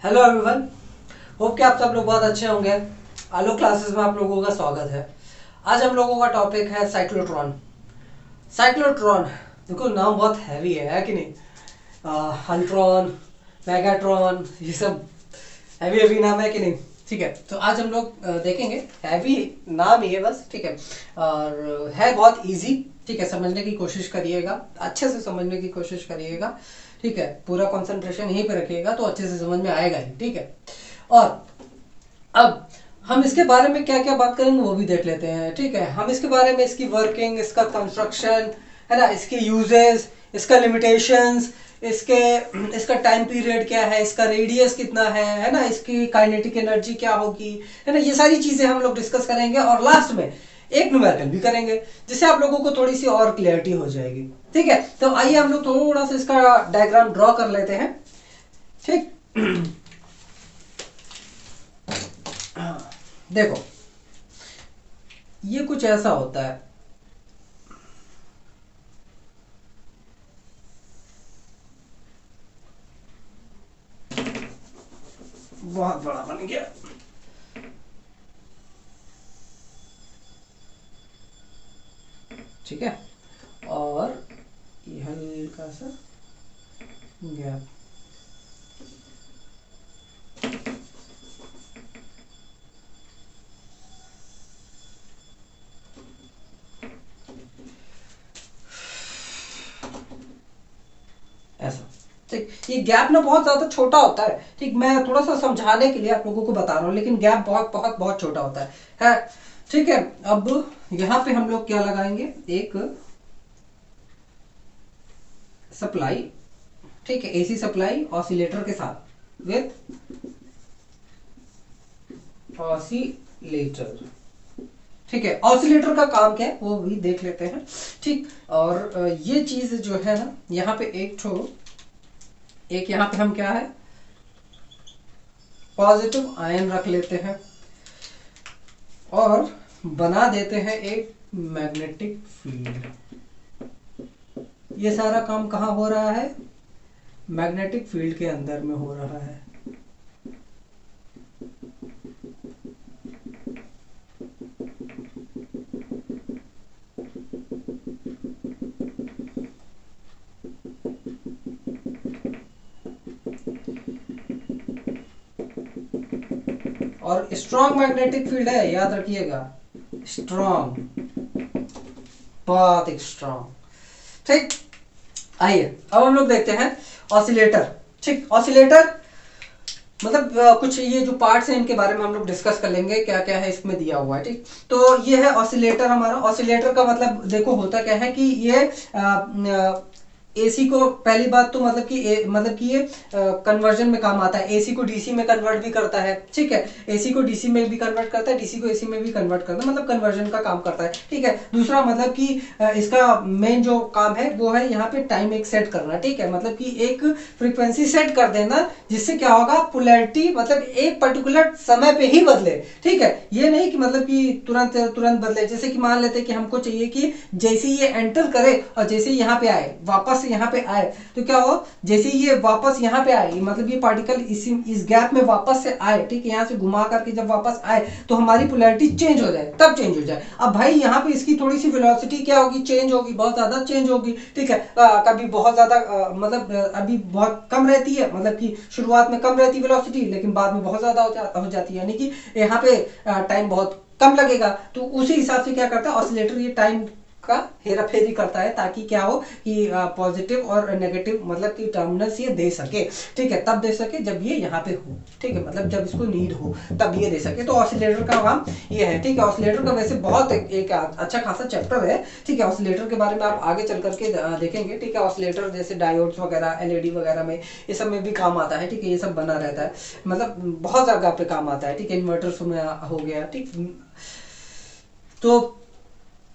Hello everyone, hope कि आप सब लोग बहुत अच्छे होंगे। आलोक क्लासेस में आप लोगों का स्वागत है। आज हम लोगों का टॉपिक है साइक्लोट्रॉन। साइक्लोट्रॉन, देखो नाम बहुत हैवी है कि नहीं। अल्ट्रॉन, मेगाट्रॉन, ये सब हैवी हैवी नाम है कि नहीं। ठीक है, तो आज हम लोग देखेंगे। हैवी नाम ही है बस, ठीक है। और है बहुत इजी, ठीक है। समझने की कोशिश करिएगा, अच्छे से समझने की कोशिश करिएगा, ठीक है। पूरा कंसंट्रेशन यहीं पे रखिएगा तो अच्छे से समझ में आएगा ही, ठीक है। और अब हम इसके बारे में क्या क्या बात करेंगे वो भी देख लेते हैं, ठीक है। हम इसके बारे में, इसकी वर्किंग, इसका कंस्ट्रक्शन, है ना, इसके यूजेस, इसका लिमिटेशंस, इसके इसका टाइम पीरियड क्या है, इसका रेडियस कितना है ना, इसकी काइनेटिक एनर्जी क्या होगी, है ना। ये सारी चीजें हम लोग डिस्कस करेंगे और लास्ट में एक न्यूमेरिकल भी करेंगे, जिससे आप लोगों को थोड़ी सी और क्लियरिटी हो जाएगी, ठीक है। तो आइए हम लोग थोड़ा सा इसका डायग्राम ड्रॉ कर लेते हैं, ठीक। देखो, ये कुछ ऐसा होता है। बहुत बड़ा बन गया, ठीक है। और ये हल्का सा गैप, ऐसा, ठीक। ये गैप ना बहुत ज्यादा छोटा होता है, ठीक। मैं थोड़ा सा समझाने के लिए आप लोगों को बता रहा हूँ, लेकिन गैप बहुत बहुत बहुत छोटा होता है, ठीक है। अब यहाँ पे हम लोग क्या लगाएंगे, एक सप्लाई, ठीक है, एसी सप्लाई ऑसिलेटर के साथ, विथ ऑसिलेटर, ठीक है। ऑसिलेटर का काम क्या है वो भी देख लेते हैं, ठीक। और ये चीज जो है ना, यहाँ पे एक यहाँ पे हम क्या है, पॉजिटिव आयन रख लेते हैं और बना देते हैं एक मैग्नेटिक फील्ड। ये सारा काम कहाँ हो रहा है, मैग्नेटिक फील्ड के अंदर में हो रहा है। और स्ट्रॉन्ग मैग्नेटिक फील्ड है, याद रखिएगा, स्ट्रॉन्ग, बहुत स्ट्रॉन्ग, ठीक। आइए अब हम लोग देखते हैं ऑसिलेटर, ठीक। ऑसिलेटर मतलब कुछ ये जो पार्ट्स हैं इनके बारे में हम लोग डिस्कस कर लेंगे, क्या क्या है इसमें दिया हुआ है, ठीक। तो ये है ऑसिलेटर हमारा। ऑसिलेटर का मतलब देखो होता क्या है कि ये एसी को, पहली बात तो मतलब कि ये कन्वर्जन में काम आता है। एसी को डीसी में कन्वर्ट भी करता है, ठीक है। एसी को डीसी में भी कन्वर्ट करता है, डीसी को एसी में भी कन्वर्ट करता है, मतलब कन्वर्जन का काम करता है, ठीक है। दूसरा मतलब कि इसका मेन जो काम है वो है यहाँ पे टाइम एक सेट करना, ठीक है। मतलब कि एक फ्रीक्वेंसी सेट कर देना, जिससे क्या होगा, पोलैरिटी मतलब एक पर्टिकुलर समय पे ही बदले, ठीक है। ये नहीं कि मतलब कि तुरंत तुरंत बदले। जैसे कि मान लेते हैं कि हमको चाहिए कि जैसे ये एंटर करे और जैसे यहाँ पे आए, वापस यहाँ पे आए, तो क्या हो, जैसे ये वापस यहाँ पे आए, मतलब ये पार्टिकल इस गैप में वापस से आए, ठीक है। यहाँ से घुमा करके जब वापस आए तो हमारी पोलैरिटी चेंज हो जाए, तब चेंज हो जाए। अब भाई यहाँ पे इसकी थोड़ी सी वेलोसिटी क्या होगी, चेंज होगी, बहुत ज्यादा चेंज होगी, ठीक है। कभी बहुत ज्यादा मतलब अभी बहुत कम रहती है, मतलब कि शुरुआत में कम रहती है वेलोसिटी, लेकिन बाद में बहुत ज्यादा हो जाती है, यानी कि यहाँ पे टाइम बहुत कम लगेगा। तो उसी हिसाब से क्या करता है ऑसिलेटर, ये टाइम का हेरा फेरी करता है, ताकि क्या हो कि पॉजिटिव और नेगेटिव मतलब कि टर्मिनल्स ये दे सके, ठीक है। तब दे सके जब ये यहाँ पे हो, ठीक है, मतलब जब इसको नीड हो तब ये दे सके। तो ऑसिलेटर का काम ये है, ठीक है। ऑसिलेटर का वैसे बहुत एक अच्छा खासा चैप्टर है, ठीक है। ऑसिलेटर के बारे में आप आगे चल करके देखेंगे, ठीक है। ऑसिलेटर जैसे डायोड्स वगैरह, एलईडी वगैरह में, ये सब में भी काम आता है, ठीक है। ये सब बना रहता है, मतलब बहुत जगह पे काम आता है, ठीक है। इन्वर्टर्स में हो गया, ठीक। तो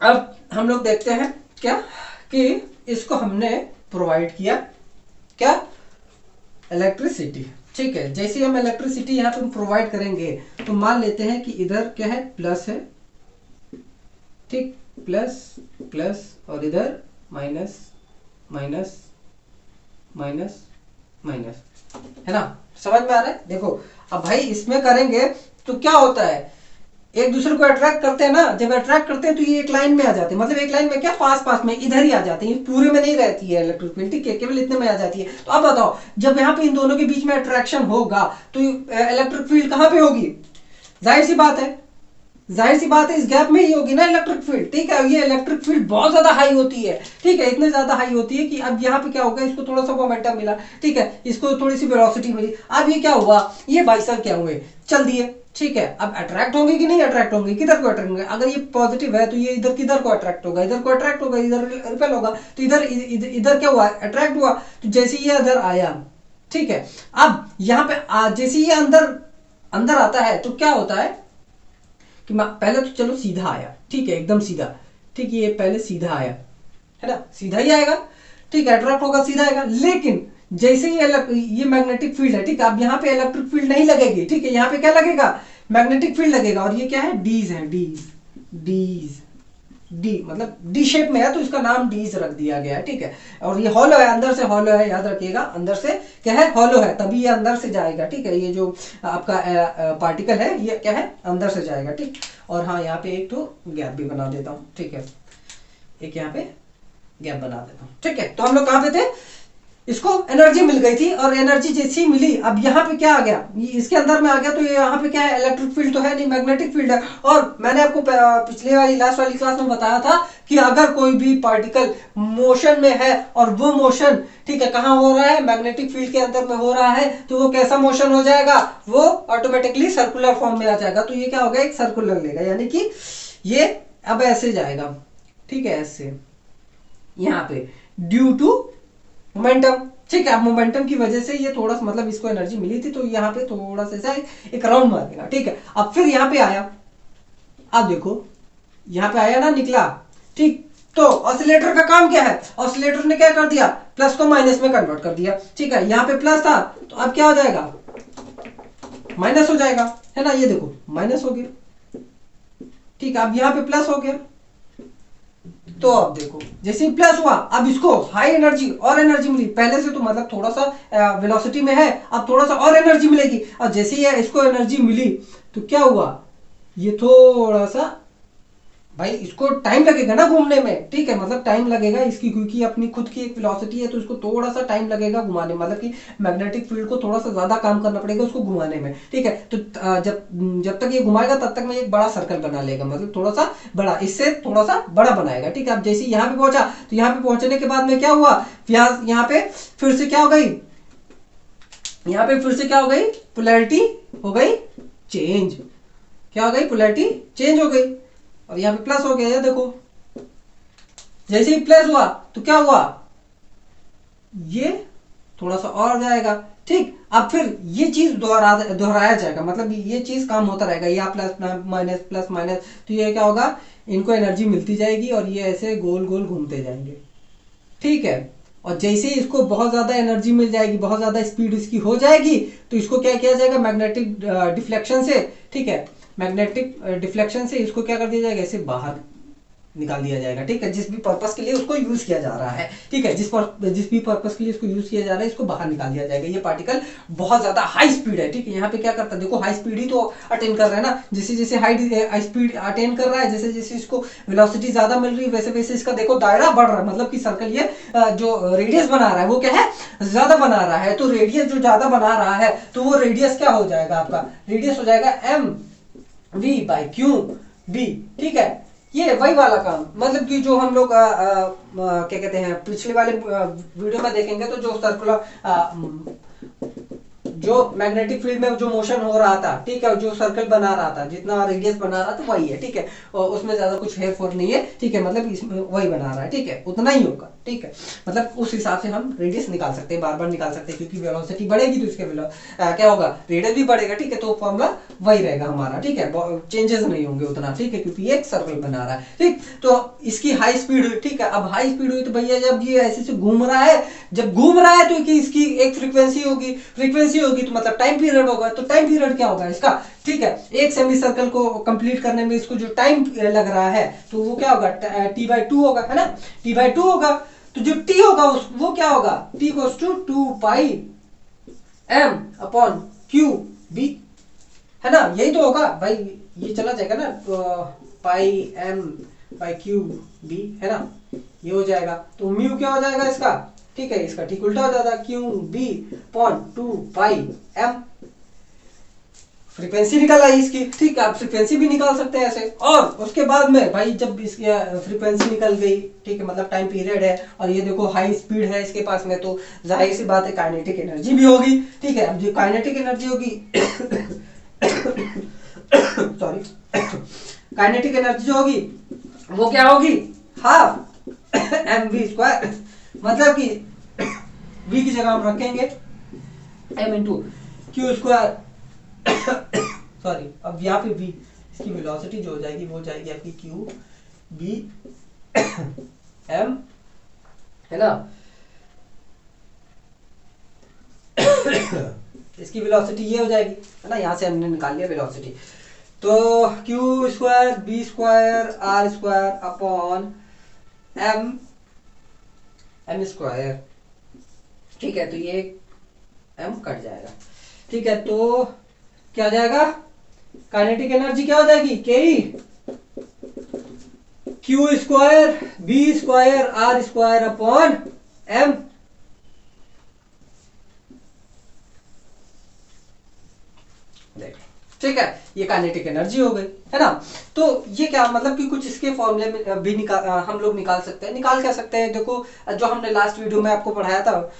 अब हम लोग देखते हैं क्या, कि इसको हमने प्रोवाइड किया क्या, इलेक्ट्रिसिटी, ठीक है। जैसे हम इलेक्ट्रिसिटी यहाँ पे प्रोवाइड करेंगे तो मान लेते हैं कि इधर क्या है, प्लस है, ठीक, प्लस प्लस, और इधर माइनस माइनस माइनस माइनस, है ना। समझ में आ रहा है? देखो अब भाई इसमें करेंगे तो क्या होता है, एक दूसरे को अट्रैक्ट करते हैं ना, जब अट्रैक्ट करते हैं तो ये एक लाइन में आ जाते हैं, मतलब एक लाइन में क्या, पास पास में इधर ही आ जाते हैं, पूरे में नहीं रहती है इलेक्ट्रिक फील्ड, ठीक है, केवल इतने में आ जाती है। तो अब बताओ जब यहाँ पे इन दोनों के बीच में अट्रैक्शन होगा तो इलेक्ट्रिक फील्ड कहाँ पे होगी? जाहिर सी बात है, जाहिर सी बात है इस गैप में ही होगी ना इलेक्ट्रिक फील्ड, ठीक है। ये इलेक्ट्रिक फील्ड बहुत ज्यादा हाई होती है, ठीक है, इतने ज्यादा हाई होती है कि अब यहाँ पे क्या होगा, इसको थोड़ा सा मोमेंटम मिला, ठीक है, इसको थोड़ी सी वेलोसिटी मिली, अब ये क्या हुआ, ये भाई साहब क्या हुए, चल दिए, ठीक है। अब अट्रैक्ट होंगे कि नहीं अट्रैक्ट होंगे, किधर को अट्रैक्ट होंगे, अगर ये पॉजिटिव है तो ये इधर किधर को अट्रैक्ट होगा, इधर को अट्रैक्ट होगा, इधर रिपेल होगा, तो इधर इधर क्या हुआ, अट्रैक्ट हुआ, तो जैसे ये इधर आया, ठीक है। अब यहाँ पे जैसे ये अंदर अंदर आता है तो क्या होता है कि पहले तो चलो सीधा आया, ठीक है, एकदम सीधा, ठीक है, ये पहले सीधा आया है ना, सीधा ही आएगा, ठीक है, अट्रैक्ट होगा सीधा आएगा, लेकिन जैसे ये मैग्नेटिक फील्ड है, ठीक है, अब यहाँ पे इलेक्ट्रिक फील्ड नहीं लगेगी, ठीक है, यहाँ पे क्या लगेगा, मैग्नेटिक फील्ड लगेगा, और ये क्या है, डीज है, डीज डीज डी, मतलब डी शेप में है तो इसका नाम डीज रख दिया गया है, ठीक है। और ये हॉलो है, अंदर से हॉलो है, याद रखिएगा, अंदर से क्या है, हॉलो है, तभी ये अंदर से जाएगा, ठीक है, ये जो आपका पार्टिकल है ये क्या है, अंदर से जाएगा, ठीक। और हाँ यहाँ पे एक तो गैप भी बना देता हूँ, ठीक है, एक यहाँ पे गैप बना देता हूँ, ठीक है। तो हम लोग कहाँ पे थे, इसको एनर्जी मिल गई थी, और एनर्जी जैसी मिली, अब यहाँ पे क्या आ गया, इसके अंदर में आ गया, तो ये यहाँ पे क्या है, इलेक्ट्रिक फील्ड तो है नहीं, मैग्नेटिक फील्ड है। और मैंने आपको पिछले वाली लास्ट वाली क्लास में बताया था कि अगर कोई भी पार्टिकल मोशन में है और वो मोशन, ठीक है, कहाँ हो रहा है, मैग्नेटिक फील्ड के अंदर में हो रहा है, तो वो कैसा मोशन हो जाएगा, वो ऑटोमेटिकली सर्कुलर फॉर्म में आ जाएगा। तो ये क्या होगा, एक सर्कुलर लेगा, यानी कि ये अब ऐसे जाएगा, ठीक है, ऐसे यहाँ पे ड्यू टू मोमेंटम, ठीक है। अब मोमेंटम की वजह से ये थोड़ा सा, मतलब इसको एनर्जी मिली थी तो यहाँ पे थोड़ा सा ऐसा एक राउंड मारेगा, ठीक है। अब फिर यहाँ पे आया, अब देखो यहाँ पे आया ना, निकला, ठीक। तो ऑसिलेटर का काम क्या है, ऑसिलेटर ने क्या कर दिया, प्लस को माइनस में कन्वर्ट कर दिया, ठीक है। यहाँ पे प्लस था तो अब क्या हो जाएगा, माइनस हो जाएगा, है ना, ये देखो माइनस हो गया, ठीक है। अब यहाँ पे प्लस हो गया, तो अब देखो जैसे ही प्लस हुआ, अब इसको हाई एनर्जी और एनर्जी मिली, पहले से तो मतलब थोड़ा सा वेलोसिटी में है, अब थोड़ा सा और एनर्जी मिलेगी, और जैसे ही इसको एनर्जी मिली तो क्या हुआ, ये थोड़ा सा, भाई इसको टाइम लगेगा ना घूमने में, ठीक है, मतलब टाइम लगेगा इसकी, क्योंकि अपनी खुद की एक वेलोसिटी है तो इसको थोड़ा सा टाइम लगेगा घुमाने, मतलब कि मैग्नेटिक फील्ड को थोड़ा सा ज्यादा काम करना पड़ेगा उसको घुमाने में, ठीक है। तो जब तक ये घुमाएगा तब तक में एक बड़ा सर्कल बना लेगा, मतलब थोड़ा सा बड़ा, इससे थोड़ा सा बड़ा बनाएगा, ठीक है। अब जैसे यहाँ पे पहुंचा तो यहाँ पे पहुंचने के बाद में क्या हुआ, यहाँ पे फिर से क्या हो गई, यहाँ पे फिर से क्या हो गई, पोलैरिटी हो गई चेंज, क्या हो गई, पोलैरिटी चेंज हो गई, और यहाँ पे प्लस हो गया, ये देखो जैसे ही प्लस हुआ तो क्या हुआ, ये थोड़ा सा और जाएगा, ठीक। अब फिर ये चीज दोहराया जाएगा, मतलब ये चीज काम होता रहेगा, या प्लस माइनस प्लस माइनस, तो ये क्या होगा, इनको एनर्जी मिलती जाएगी और ये ऐसे गोल गोल घूमते जाएंगे, ठीक है। और जैसे ही इसको बहुत ज्यादा एनर्जी मिल जाएगी, बहुत ज्यादा स्पीड इसकी हो जाएगी, तो इसको क्या किया जाएगा, मैग्नेटिक डिफ्लेक्शन से, ठीक है, मैग्नेटिक डिफ्लेक्शन से इसको क्या कर दिया जाएगा, ऐसे बाहर निकाल दिया जाएगा, ठीक है, जिस भी पर्पस के लिए उसको यूज किया जा रहा है, ठीक है, जिस भी पर्पस के लिए इसको यूज किया जा रहा है इसको बाहर निकाल दिया जाएगा। ये पार्टिकल बहुत ज्यादा हाई स्पीड है, ठीक है, यहाँ पे क्या करता है, देखो हाई स्पीड ही तो अटेन कर रहा है ना, जैसे जैसे हाई स्पीड अटेन कर रहा है, जैसे जैसे इसको वेलोसिटी ज्यादा मिल रही है, वैसे वैसे इसका देखो दायरा बढ़ रहा है, मतलब कि सर्कल ये जो रेडियस बना रहा है वो क्या है, ज्यादा बना रहा है। तो रेडियस जो ज्यादा बना रहा है तो वो रेडियस क्या हो जाएगा, आपका रेडियस हो जाएगा mv/q_d, ठीक है। ये वही वाला काम, मतलब कि जो हम लोग क्या कहते हैं, पिछले वाले वीडियो में देखेंगे तो जो सर्कुलर जो मैग्नेटिक फील्ड में जो मोशन हो रहा था, ठीक है, जो सर्कल बना रहा था, जितना रेडियस बना रहा था वही है, ठीक है, और उसमें ज्यादा कुछ हेर फोर नहीं है, ठीक है, मतलब इसमें वही बना रहा है, ठीक है, उतना ही होगा, ठीक है, मतलब उस हिसाब से हम रेडियस निकाल सकते हैं, बार बार निकाल सकते हैं, क्योंकि वेलोसिटी बढ़ेगी तो इसके क्या होगा, रेडियस भी बढ़ेगा, ठीक है, तो फॉर्मूला वही रहेगा हमारा, ठीक है, चेंजेस नहीं होंगे उतना, ठीक है, क्योंकि एक सर्कल बना रहा है, ठीक। तो इसकी हाई स्पीड हुई, ठीक है, अब हाई स्पीड हुई तो भैया जब ये ऐसे से घूम रहा है, जब घूम रहा है तो इसकी एक फ्रीक्वेंसी होगी, तो मतलब टाइम पीरियड होगा, तो टाइम पीरियड क्या होगा इसका, ठीक है, एक सेमी सर्कल को कंप्लीट करने में इसको जो टाइम लग रहा है तो वो क्या होगा, t/2 होगा, है ना, t/2 होगा। तो जो t होगा वो क्या होगा, t = 2 पाई m अपॉन क्यू बी, है ना, यही तो होगा भाई, ये चला जाएगा ना, पाई m बाई क्यू बी, है ना, ये हो जाएगा। तो म्यू क्या हो जाएगा इसका, ठीक है, इसका ठीक उल्टा हो जाता है, क्यू बी अपॉन 2 पाई m। फ्रीक्वेंसी निकल आई इसकी, ठीक है, आप फ्रीक्वेंसी भी निकाल सकते हैं ऐसे। और उसके बाद में भाई जब इसकी फ्रीक्वेंसी निकल गई, ठीक है, मतलब टाइम पीरियड है और ये देखो हाई स्पीड है इसके पास में, तो जाहिर सी बात है काइनेटिक एनर्जी भी होगी, ठीक है। अब जो काइनेटिक एनर्जी होगी सॉरी, काइनेटिक एनर्जी जो होगी वो क्या होगी, हाफ एम वी स्क्वायर, मतलब कि v की जगह हम रखेंगे m into Q square, sorry, अब यहाँ पे v, इसकी वेलोसिटी जो हो जाएगी वो जाएगी आपकी क्यू बी m, है ना, इसकी वेलोसिटी ये हो जाएगी, है ना, यहाँ से हमने निकाल लिया वेलोसिटी। तो Q square B square R square upon M square, ठीक है, तो ये m कट जाएगा, ठीक है। तो क्या हो जाएगा, काइनेटिक एनर्जी क्या हो जाएगी, के Q square B square R square upon m, ठीक है, ये काइनेटिक एनर्जी हो गई, है ना। तो ये क्या मतलब कि कुछ इसके फॉर्मूले में भी हम लोग निकाल सकते हैं। निकाल क्या सकते हैं, देखो जो हमने लास्ट वीडियो में आपको पढ़ाया था,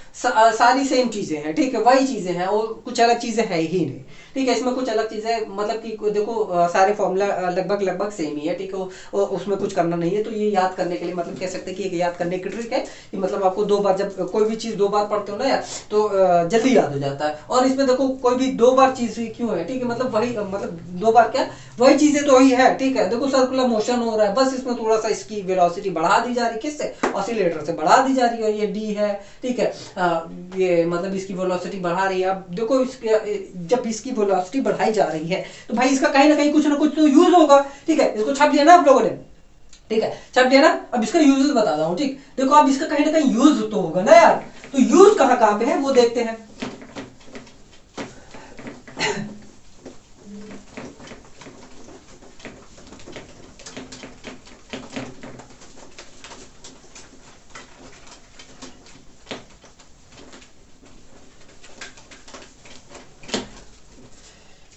सारी सेम चीजें हैं, ठीक है, वही चीजें हैं, और कुछ अलग चीजें है ही नहीं, ठीक है। इसमें कुछ अलग चीजें मतलब कि देखो सारे फॉर्मूला लगभग सेम ही है, ठीक है, उसमें कुछ करना नहीं है। तो ये याद करने के लिए मतलब कह सकते हैं कि एक याद करने की ट्रिक है कि मतलब आपको 2 बार, जब कोई भी चीज 2 बार पढ़ते हो ना यार, तो जल्दी याद हो जाता है। और इसमें देखो कोई भी 2 बार चीज क्यों है, ठीक है, मतलब वही, मतलब 2 बार क्या, वही चीजें तो वही है, ठीक है। देखो सर्कुलर मोशन हो रहा है, बस इसमें थोड़ा सा इसकी वेलोसिटी बढ़ा दी जा रही है, किससे, ऑसिलेटर से बढ़ा दी जा रही है, और ये डी है, ठीक है, ये मतलब इसकी वेलोसिटी बढ़ा रही है। अब देखो इसके जब इसकी वेलोसिटी बढ़ाई जा रही है तो भाई इसका कहीं ना कहीं कुछ ना कुछ तो यूज होगा, ठीक है। इसको छाप दिया ना आप लोगों ने, ठीक है, छाप दिया ना। अब इसका यूज बता रहा हूँ, ठीक, देखो अब इसका कहीं ना कहीं यूज तो होगा ना यार, तो यूज कहाँ पे है वो देखते हैं।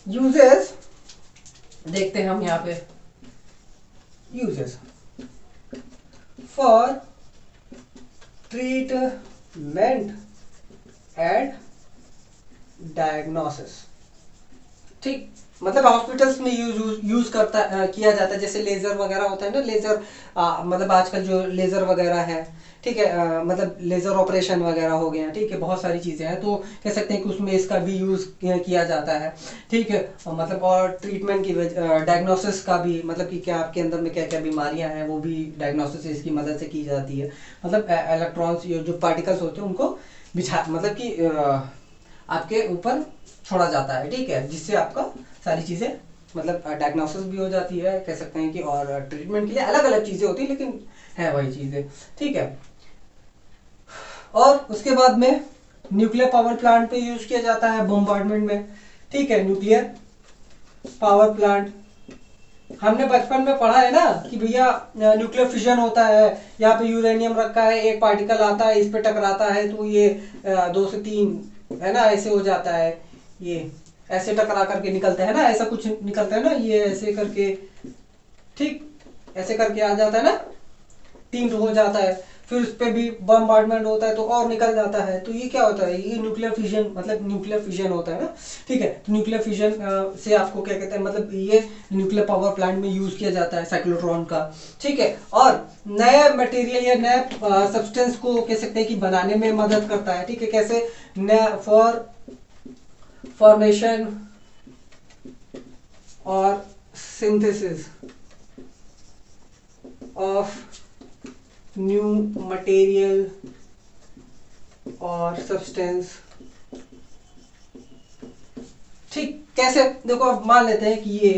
यूजेस देखते हैं हम यहाँ पे, uses for treatment and diagnosis, ठीक, मतलब हॉस्पिटल्स में यूज किया जाता है, जैसे लेजर वगैरह होता है ना, लेजर मतलब आजकल जो लेजर वगैरह है, ठीक है, मतलब लेजर ऑपरेशन वगैरह हो गया, ठीक है, बहुत सारी चीजें हैं, तो कह सकते हैं कि उसमें इसका भी यूज किया जाता है, ठीक है, मतलब और ट्रीटमेंट की डायग्नोसिस का भी, मतलब कि क्या आपके अंदर में क्या क्या बीमारियां हैं वो भी डायग्नोसिस इसकी मदद से की जाती है। मतलब इलेक्ट्रॉन्स जो पार्टिकल्स होते हैं उनको मतलब कि आपके ऊपर छोड़ा जाता है, ठीक है, जिससे आपका सारी चीजें मतलब डायग्नोसिस भी हो जाती है, कह सकते हैं कि, और ट्रीटमेंट के लिए अलग अलग चीजें होती है, लेकिन है वही चीजें, ठीक है। और उसके बाद में न्यूक्लियर पावर प्लांट पे यूज किया जाता है, बॉम्बार्डमेंट में, ठीक है, न्यूक्लियर पावर प्लांट हमने बचपन में पढ़ा है ना कि भैया न्यूक्लियर फिजन होता है, यहाँ पे यूरेनियम रखा है, एक पार्टिकल आता है, इस पे टकराता है, तो ये 2 से 3 है ना, ऐसे हो जाता है, ये ऐसे टकरा करके निकलता है ना, ऐसा कुछ निकलता है ना, ये ऐसे करके, ठीक, ऐसे करके आ जाता है ना, 3 हो जाता है, फिर उस पर भी बम्बार्डमेंट होता है तो और निकल जाता है, तो ये क्या होता है, ये न्यूक्लियर फिजन, मतलब न्यूक्लियर फिजन होता है ना, ठीक है। तो न्यूक्लियर फिजन से आपको क्या कहते हैं, मतलब ये न्यूक्लियर पावर प्लांट में यूज किया जाता है साइक्लोट्रॉन का, ठीक है। और नए मटेरियल या नए सब्सटेंस को कह सकते हैं कि बनाने में मदद करता है, ठीक है, कैसे, फॉर फॉर्मेशन और सिंथेसिस ऑफ न्यू मटेरियल और सब्सटेंस, ठीक, कैसे, देखो अब मान लेते हैं कि ये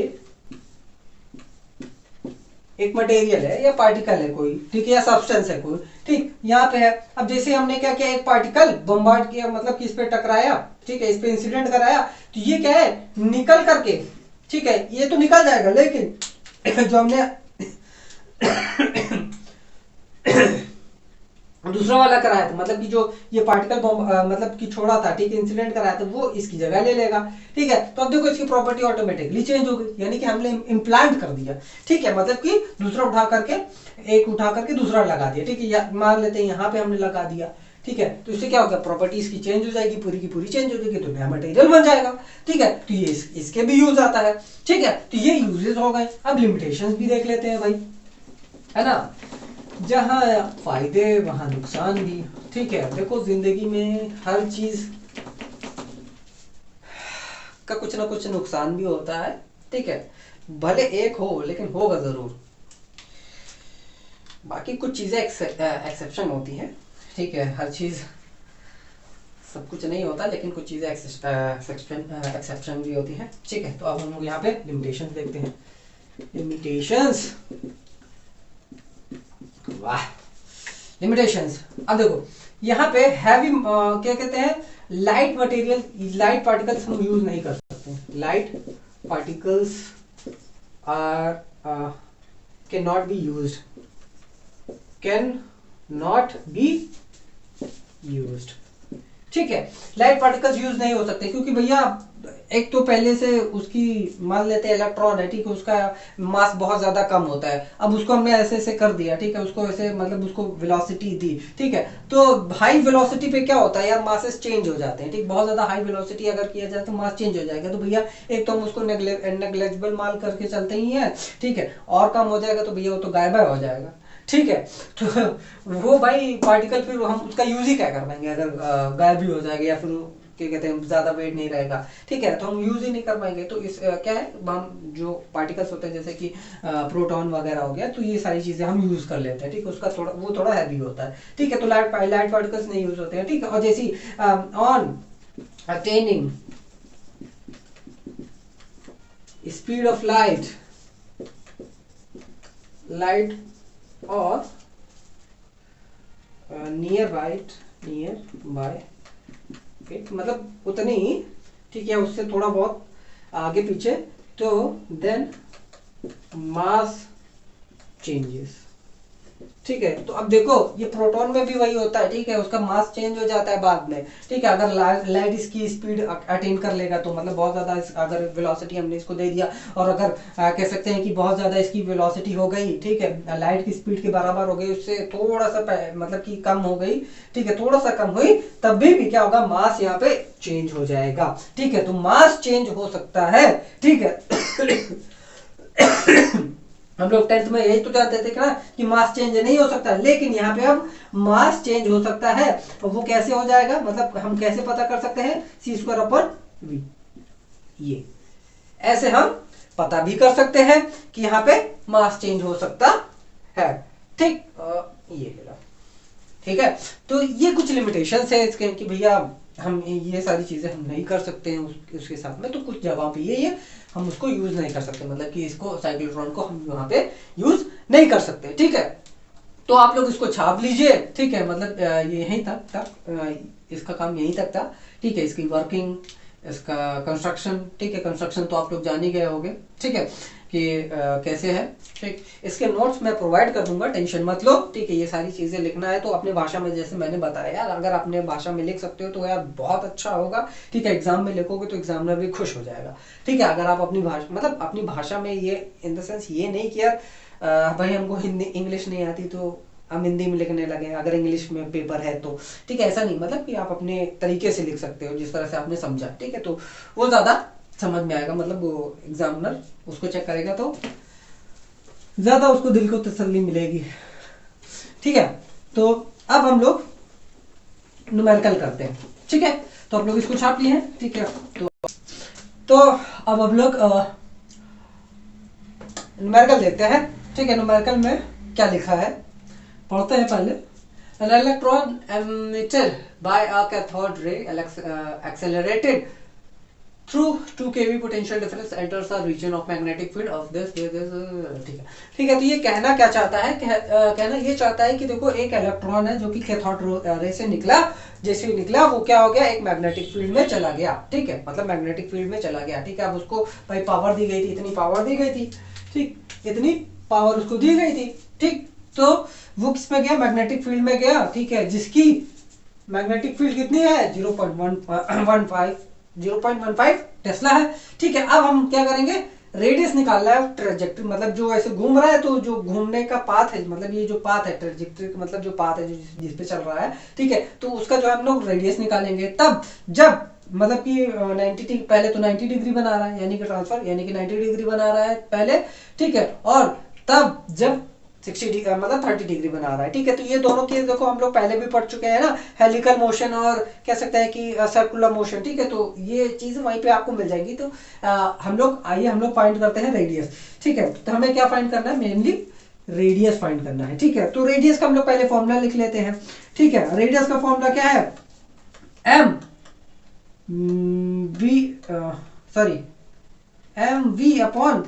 एक मटेरियल है या पार्टिकल है कोई, ठीक है, या सब्सटेंस है कोई, ठीक, यहाँ पे है। अब जैसे हमने क्या किया, एक पार्टिकल बम्बार्ड किया, मतलब कि इस पे टकराया, ठीक है, इस पे इंसिडेंट कराया तो ये क्या है, निकल करके, ठीक है, ये तो निकल जाएगा, लेकिन जो हमने दूसरा वाला कराया था, मतलब कि जो ये पार्टिकल बॉम्ब मतलब कि छोड़ा था, ठीक है, इंसिडेंट कराया था, वो इसकी जगह ले लेगा। ठीक है, तो अब देखो इसकी प्रॉपर्टी ऑटोमेटिकली चेंज हो गई, यानी कि हमने इम्प्लांट कर दिया। ठीक है, मतलब कि दूसरा उठा करके, एक उठा करके दूसरा लगा दिया। ठीक है, मान लेते हैं यहाँ पे हमने लगा दिया। ठीक है, तो इससे क्या होगा, प्रॉपर्टी इसकी चेंज हो जाएगी, पूरी की पूरी चेंज हो जाएगी, तो नया मटेरियल बन जाएगा। ठीक है, तो ये इसके भी यूज आता है। ठीक है, तो ये यूजेस हो गए। अब लिमिटेशंस भी देख लेते हैं भाई, है ना, जहां फायदे वहां नुकसान भी। ठीक है, देखो जिंदगी में हर चीज का कुछ ना कुछ नुकसान भी होता है। ठीक है, भले एक हो लेकिन होगा जरूर। बाकी कुछ चीजें एक्सेप्शन होती हैं। ठीक है, हर चीज सब कुछ नहीं होता, लेकिन कुछ चीजें एक्सेप्शन भी होती हैं। ठीक है, तो अब हम लोग यहाँ पे लिमिटेशंस देखते हैं। लिमिटेशंस, वाह, लिमिटेशंस। अब देखो यहाँ पे हैवी क्या कहते हैं, लाइट मटेरियल, लाइट पार्टिकल्स हम यूज नहीं कर सकते। Light particles are can not be used, can not be used. ठीक है, लाइट पार्टिकल्स यूज नहीं हो सकते, क्योंकि भैया एक तो पहले से उसकी, मान लेते हैं इलेक्ट्रॉन है, ठीक है, उसका मास बहुत ज्यादा कम होता है। अब उसको हमने ऐसे ऐसे कर दिया, ठीक है, उसको ऐसे मतलब उसको वेलोसिटी दी। ठीक है, तो हाई वेलोसिटी पे क्या होता है यार, मासेस चेंज हो जाते हैं। ठीक, बहुत ज्यादा हाई वेलोसिटी अगर किया जाए तो मास चेंज हो जाएगा। तो भैया एक तो हम उसको नेग्लेजिबल मान करके चलते ही है। ठीक है, और कम हो जाएगा तो भैया वो तो गायब हो जाएगा। ठीक है, तो वो भाई पार्टिकल फिर हम उसका यूज ही क्या कर पाएंगे अगर गायब भी हो जाएगा, या फिर क्या कहते हैं ज्यादा वेट नहीं रहेगा। ठीक है, तो हम यूज ही नहीं कर पाएंगे। तो इस क्या है, हम जो पार्टिकल्स होते हैं जैसे कि प्रोटॉन वगैरह हो गया, तो ये सारी चीजें हम यूज कर लेते हैं। ठीक है, उसका थोड़ा वो थोड़ा हैवी होता है। ठीक है, तो लाइट पार्टिकल्स नहीं यूज होते हैं। ठीक है, और जैसी on attaining speed of light और नियर बाय इट, मतलब उतनी ही, ठीक है, उससे थोड़ा बहुत आगे पीछे, तो देन मास चेंजेस। ठीक है, तो अब देखो ये प्रोटॉन में भी वही होता है। ठीक है, उसका मास चेंज हो जाता है बाद में। ठीक है, अगर लाइट इसकी स्पीड अटेन कर लेगा तो मतलब बहुत ज्यादा अगर वेलोसिटी हमने इसको दे दिया, और अगर कह सकते हैं कि बहुत ज्यादा इसकी वेलोसिटी हो गई, ठीक है, लाइट की स्पीड के बराबर हो गई, उससे थोड़ा सा मतलब कि कम हो गई, ठीक है, थोड़ा सा कम हुई, तब भी क्या होगा, मास यहाँ पे चेंज हो जाएगा। ठीक है, तो मास चेंज हो सकता है। ठीक है, हम लोग 10th में यही तो जानते थे ना कि मास चेंज नहीं हो सकता, लेकिन यहाँ पे अब मास चेंज हो सकता है। और वो कैसे हो जाएगा, मतलब हम कैसे पता कर सकते हैं, c²/v, ये ऐसे हम पता भी कर सकते हैं कि यहाँ पे मास चेंज हो सकता है। ठीक, ये ठीक है, तो ये कुछ लिमिटेशंस है इसके कि भैया हम ये सारी चीजें हम नहीं कर सकते हैं उसके साथ में। तो कुछ जगहों पे ये हम उसको यूज नहीं कर सकते, मतलब कि इसको साइक्लोट्रॉन को हम वहां पे यूज नहीं कर सकते। ठीक है, तो आप लोग इसको छाप लीजिए। ठीक है, मतलब ये यहीं तक इसका काम यहीं तक था। ठीक है, इसकी वर्किंग, इसका कंस्ट्रक्शन, ठीक है, कंस्ट्रक्शन तो आप लोग जान ही गए होंगे। ठीक है, कि कैसे है। ठीक, इसके नोट्स मैं प्रोवाइड कर दूंगा, टेंशन मत लो। ठीक है, ये सारी चीजें लिखना है तो अपने भाषा में, जैसे मैंने बताया यार, अगर अपने भाषा में लिख सकते हो तो यार बहुत अच्छा होगा। ठीक है, एग्जाम में लिखोगे तो एग्जामिनर भी खुश हो जाएगा। ठीक है, अगर आप अपनी भाषा, मतलब अपनी भाषा में, ये इन द सेंस ये नहीं कि यार भाई हमको हिंदी इंग्लिश नहीं आती तो हम हिंदी में लिखने लगे, अगर इंग्लिश में पेपर है तो। ठीक है, ऐसा नहीं, मतलब कि आप अपने तरीके से लिख सकते हो जिस तरह से आपने समझा। ठीक है, तो वो ज्यादा समझ में आएगा, मतलब वो एग्जामिनर उसको चेक करेगा तो ज्यादा उसको दिल को तसल्ली मिलेगी। ठीक है, तो अब हम लोग न्यूमेरिकल करते हैं। ठीक है, तो आप लोग इसको छाप लिए हैं। ठीक है, तो अब हम लोग न्यूमेरिकल देखते हैं। ठीक है, न्यूमेरिकल में क्या लिखा है पढ़ते हैं पहले। An electron emitted by a cathode ray accelerated through 2 kV potential difference enters the region of magnetic field of this, ठीक है। ठीक है, तो ये कहना क्या चाहता है, कहना ये चाहता है कि देखो एक इलेक्ट्रॉन है जो कि कैथोड रे से निकला, जैसे ही निकला वो क्या हो गया, एक मैग्नेटिक फील्ड में चला गया, ठीक है, मतलब मैग्नेटिक फील्ड में चला गया, ठीक है। अब उसको भाई पावर दी गई थी, इतनी पावर दी गई थी, ठीक, इतनी पावर उसको दी गई थी, ठीक, तो वो किस में गया, मैग्नेटिक फील्ड में गया, ठीक है, जिसकी मैग्नेटिक फील्ड कितनी है, 0.15 टेस्ला है, ठीक है। अब हम क्या करेंगे, रेडियस निकालना है, ट्रेजेक्टरी मतलब जो ऐसे घूम रहा है, तो जो घूमने का पाथ है, मतलब ये जो पाथ है, ट्रेजेक्टरी मतलब जो पाथ है जो जिस पे चल रहा है, ठीक है, तो उसका जो हम लोग रेडियस निकालेंगे, तब जब मतलब कि 90 पहले तो 90 डिग्री बना रहा है, यानी कि ट्रांसफर, यानी कि 90 डिग्री बना रहा है पहले, ठीक है, और तब जब 60 डिग्री मतलब 30 डिग्री बना रहा है, ठीक है। तो ये दोनों केस देखो हम लोग पहले भी पढ़ चुके हैं ना, हेलिकल मोशन और कह सकते हैं कि सर्कुलर मोशन, ठीक है, तो ये चीज वहीं पे आपको मिल जाएगी। तो हम लोग आइए हम लोग फाइंड करते हैं रेडियस, ठीक है। तो हमें क्या फाइंड करना है, मेनली रेडियस फाइंड करना है, ठीक है। तो रेडियस का हम लोग पहले फॉर्मूला लिख लेते हैं, ठीक है। रेडियस का फॉर्मूला क्या है, M V sorry M V upon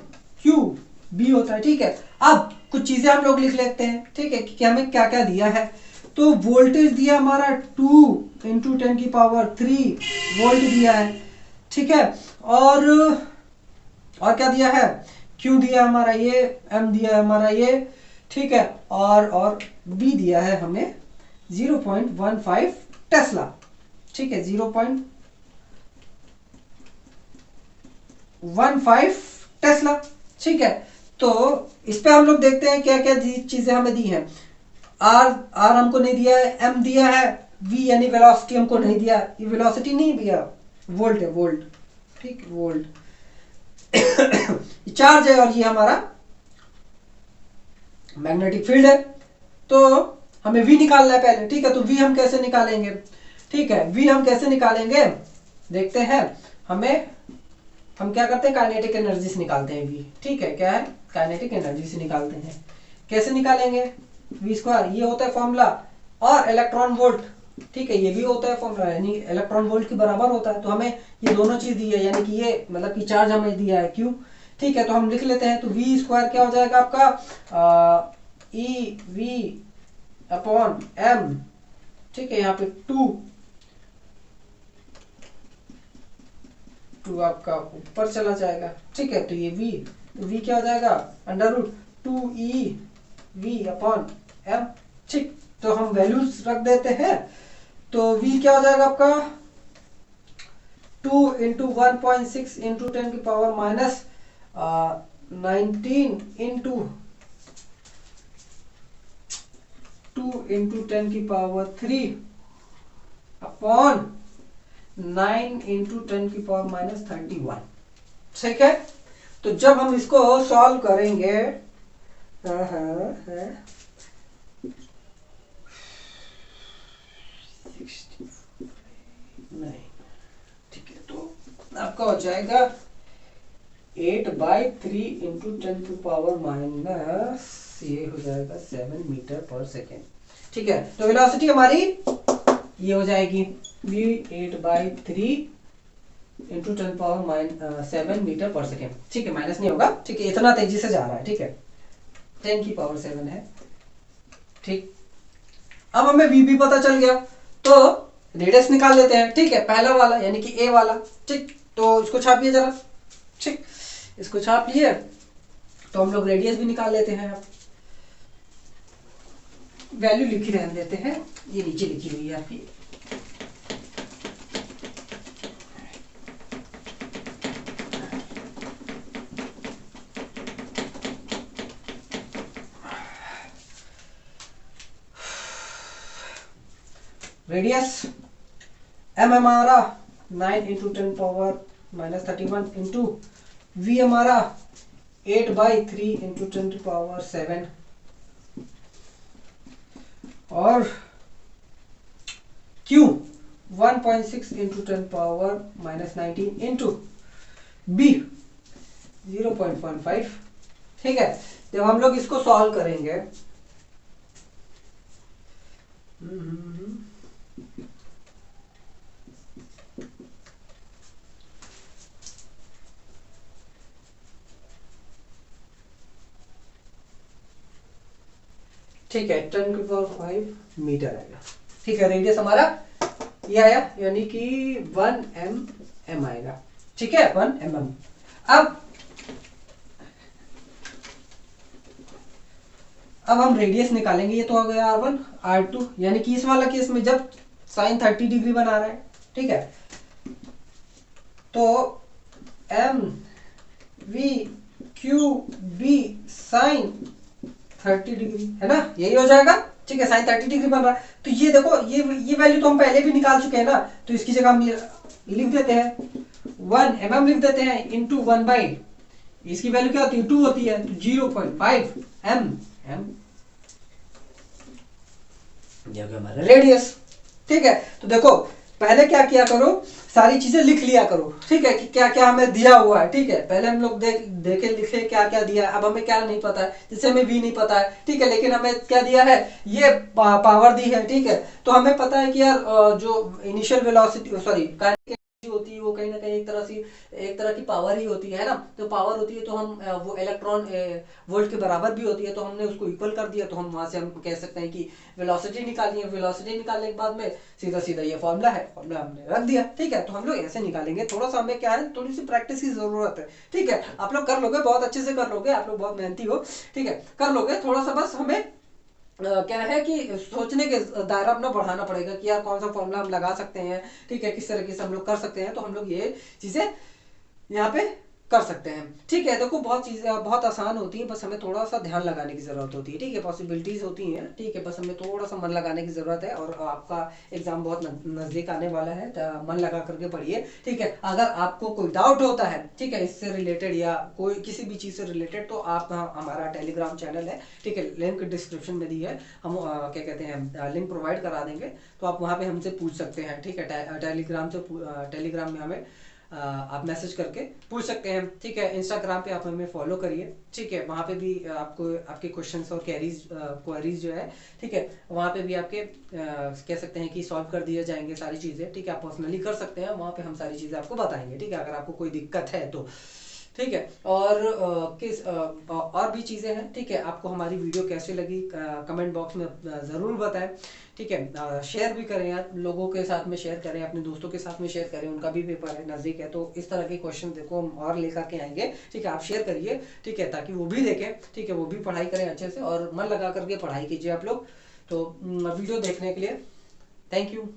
Q B होता है, ठीक है। अब कुछ चीजें हम लोग लिख लेते हैं, ठीक है, कि हमें क्या क्या दिया है। तो वोल्टेज दिया हमारा 2 इंटू 10⁻³ वोल्ट दिया है, ठीक है। और क्या दिया है, क्यू दिया हमारा ये, एम दिया है हमारा ये, ठीक है, और बी दिया है हमें 0.15 टेस्ला, ठीक है, 0.15 टेस्ला, ठीक है। तो इस पे हम लोग देखते हैं क्या क्या चीजें हमें दी हैं। आर हमको नहीं दिया है, एम दिया है, वी यानी वेलोसिटी हमको नहीं दिया, ये वेलोसिटी नहीं दिया, वोल्ट है, वोल्ट, ठीक, वोल्ट चार्ज है, और ये हमारा मैग्नेटिक फील्ड है। तो हमें वी निकालना है पहले, ठीक है। तो वी हम कैसे निकालेंगे, ठीक है, वी हम कैसे निकालेंगे देखते हैं। हम क्या करते हैं, काइनेटिक एनर्जी से निकालते हैं वी, ठीक है, क्या है, काइनेटिक एनर्जी से निकालते हैं। कैसे निकालेंगे, वी स्क्वायर ये होता है फॉर्मूला, और इलेक्ट्रॉन वोल्ट, ठीक है, ये भी होता है फॉर्मूला, यानी इलेक्ट्रॉन वोल्ट के बराबर होता है। तो हमें ये दोनों चीज दी है, यानी कि ये मतलब कि चार्ज हमें दिया है क्यू, ठीक है। तो हम लिख लेते हैं, तो वी स्क्वायर क्या हो जाएगा आपका, ई वी अपॉन एम, ठीक है, यहाँ पे टू आपका ऊपर चला जाएगा, ठीक है। तो ये वी क्या हो जाएगा, √2e⁻⁷ ठीक। तो हम वैल्यूज रख देते हैं। तो v क्या हो जाएगा आपका, 2 into 1.6 into 10⁻⁻19 into 2 into 10⁻³ upon 9 into 10⁻⁻31, ठीक है। तो जब हम इसको सॉल्व करेंगे, नहीं, ठीक है, तो आपका हो जाएगा 8/3 इंटू 10⁻⁻, ये हो जाएगा 7 मीटर पर सेकेंड, ठीक है। तो वेलोसिटी हमारी ये हो जाएगी v 8/3 इंटू 10⁻7 मीटर पर सेकेंड, ठीक है, माइनस नहीं होगा, ठीक है, इतना तेजी से जा रहा है, ठीक है, 10⁻7 है, ठीक। अब हमें v भी पता चल गया, तो रेडियस निकाल लेते हैं, ठीक है, पहला वाला यानी कि ए वाला, ठीक। तो इसको छापिए जरा, ठीक, इसको छाप लिए। तो हम लोग रेडियस भी निकाल लेते हैं, अब वैल्यू लिखी रहने देते हैं, ये नीचे लिखी हुई है आपकी। रेडियस एम हमारा 9 इंटू 10⁻⁻31 इंटू वी हमारा 8/3 इंटू 10⁻7 और Q 1.6 इंटू 10⁻⁻19 इंटू B 0.15, ठीक है। जब हम लोग इसको सॉल्व करेंगे, ठीक है, 10⁵ मीटर आएगा। ठीक है, रेडियस हमारा ये आया, यानी कि 1 mm आएगा। ठीक है, 1 mm। अब हम रेडियस निकालेंगे। ये तो हो गया R1 R2, यानी कि इस वाला केस में जब साइन 30 डिग्री बना रहा है, ठीक है, तो M V Q B sine 30 degree, है ना, यही हो जाएगा। ठीक है, साइन 30 डिग्री बन रहा है। तो ये देखो, ये वैल्यू तो हम पहले भी निकाल चुके हैं ना, तो इसकी जगह हम लिख देते हैं 1 mm लिख देते हैं इंटू 1/, इसकी वैल्यू क्या होती है, 2 होती है, तो 0.5 mm ये हो गया हमारा रेडियस। ठीक है, तो देखो पहले क्या किया करो, सारी चीजें लिख लिया करो। ठीक है, कि क्या क्या हमें दिया हुआ है। ठीक है, पहले हम लोग देखे लिखे क्या क्या दिया है। अब हमें क्या नहीं पता है, जैसे हमें v नहीं पता है, ठीक है, लेकिन हमें क्या दिया है, ये पावर दी है। ठीक है, तो हमें पता है कि यार जो इनिशियल वेलोसिटी, सॉरी होती है, वो कहीं ना कहीं एक तरह की पावर ही होती है ना। तो पावर होती है, तो हम वो इलेक्ट्रॉन वोल्ट के बराबर भी होती है, तो हमने उसको इक्वल कर दिया, तो हम वहां से हम कह सकते हैं कि वेलोसिटी निकाली है। वेलोसिटी निकालने के बाद में सीधा सीधा ये फॉर्मूला है, फॉर्मूला हमने रख दिया। ठीक है, तो हम लोग ऐसे निकालेंगे। थोड़ा सा हमें क्या है, थोड़ी सी प्रैक्टिस की जरूरत है। ठीक है, आप लोग कर लोगे, बहुत अच्छे से कर लोगे, आप लोग बहुत मेहनती हो। ठीक है, कर लोगे, थोड़ा सा बस हमें क्या है कि सोचने के दायरा अपना बढ़ाना पड़ेगा कि यार कौन सा फॉर्मूला हम लगा सकते हैं। ठीक है, किस तरीके से हम लोग कर सकते हैं, तो हम लोग ये चीजें यहाँ पे कर सकते हैं। ठीक है, देखो बहुत चीजें बहुत आसान होती है, बस हमें थोड़ा सा ध्यान लगाने की जरूरत होती है। ठीक है, पॉसिबिलिटीज होती हैं। ठीक है, बस हमें थोड़ा सा मन लगाने की जरूरत है, और आपका एग्जाम बहुत नजदीक आने वाला है, तो मन लगा करके पढ़िए। ठीक है, अगर आपको कोई डाउट होता है, ठीक है, इससे रिलेटेड या कोई किसी भी चीज से रिलेटेड, तो आप हमारा टेलीग्राम चैनल है, ठीक है, लिंक डिस्क्रिप्शन में दी है, हम क्या कहते हैं लिंक प्रोवाइड करा देंगे, तो आप वहाँ पे हमसे पूछ सकते हैं। ठीक है, टेलीग्राम में हमें आप मैसेज करके पूछ सकते हैं। ठीक है, इंस्टाग्राम पे आप हमें फॉलो करिए। ठीक है, वहाँ पे भी आपको आपके क्वेश्चंस और क्वेरीज जो है, ठीक है, वहाँ पे भी आपके कह सकते हैं कि सॉल्व कर दिए जाएंगे सारी चीज़ें। ठीक है, आप पर्सनली कर सकते हैं, वहाँ पे हम सारी चीज़ें आपको बताएंगे। ठीक है, अगर आपको कोई दिक्कत है तो। ठीक है, और और भी चीज़ें हैं। ठीक है, आपको हमारी वीडियो कैसे लगी कमेंट बॉक्स में ज़रूर बताएं। ठीक है, शेयर भी करें यार, लोगों के साथ में शेयर करें, अपने दोस्तों के साथ में शेयर करें, उनका भी पेपर है नज़दीक है, तो इस तरह के क्वेश्चन देखो हम और लेकर के आएंगे। ठीक है, आप शेयर करिए, ठीक है, ताकि वो भी देखें। ठीक है, वो भी पढ़ाई करें अच्छे से, और मन लगा करके पढ़ाई कीजिए आप लोग। तो वीडियो देखने के लिए थैंक यू।